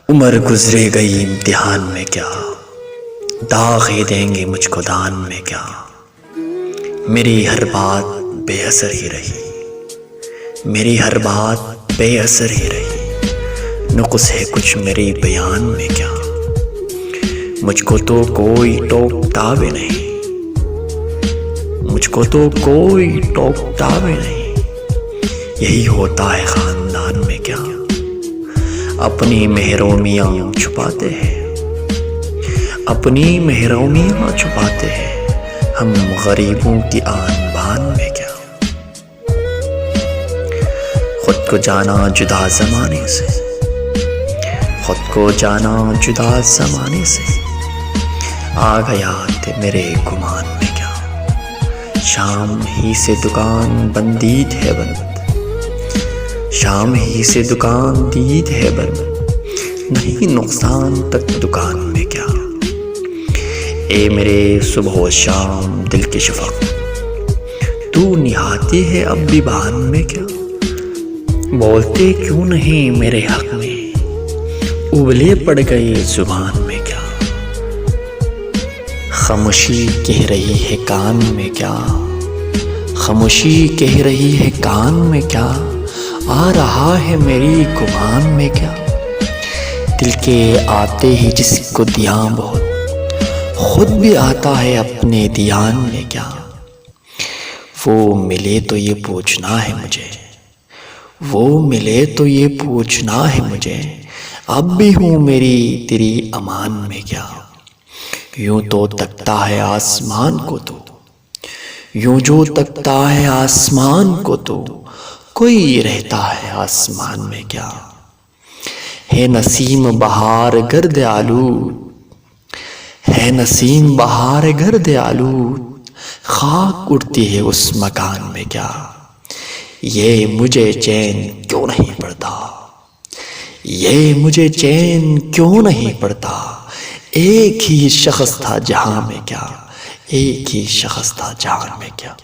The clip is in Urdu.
عمر گزرے گئی امتحان میں کیا، داغے دیں گے مجھ کو دان میں کیا، میری ہر بات بے اثر ہی رہی، میری ہر بات بے اثر ہی رہی، نقص ہے کچھ میری بیان میں کیا، مجھ کو تو کوئی ٹوکتا بھی نہیں، مجھ کو تو کوئی ٹوکتا بھی نہیں، یہی ہوتا ہے خاندان میں کیا، اپنی محرومیاں چھپاتے ہیں، اپنی محرومیاں چھپاتے ہیں، ہم غریبوں کی آن بان میں کیا، خود کو جانا جدا زمانے سے، خود کو جانا جدا زمانے سے، آ گیا تھے میرے گمان میں کیا، شام ہی سے دکان بندید ہے بند، شام ہی سے دکان دید ہے بند، نہیں نقصان تک دکان میں کیا، اے میرے صبح و شام دل کے شفق، تو نہاتی ہے اب بھی بان میں کیا، بولتے کیوں نہیں میرے حق میں، ابلے پڑ گئی زبان میں کیا، خاموشی کہہ رہی ہے کان میں کیا، خاموشی کہہ رہی ہے کان میں کیا، آ رہا ہے میری گمان میں کیا، دل کے آتے ہی جس کو دیاں بہت، خود بھی آتا ہے اپنے دیان میں کیا، وہ ملے تو یہ پوچھنا ہے مجھے، وہ ملے تو یہ پوچھنا ہے مجھے، اب بھی ہوں میری تیری امان میں کیا، یوں تو تکتا ہے آسمان کو تو، یوں جو تکتا ہے آسمان کو تو، کوئی رہتا ہے آسمان میں کیا، ہے نسیم بہار گرد آلود، ہے نسیم بہار گرد آلود، خاک اڑتی ہے اس مکان میں کیا، یہ مجھے چین کیوں نہیں پڑتا، یہ مجھے چین کیوں نہیں پڑتا، ایک ہی شخص تھا جہاں میں کیا، ایک ہی شخص تھا جہاں میں کیا۔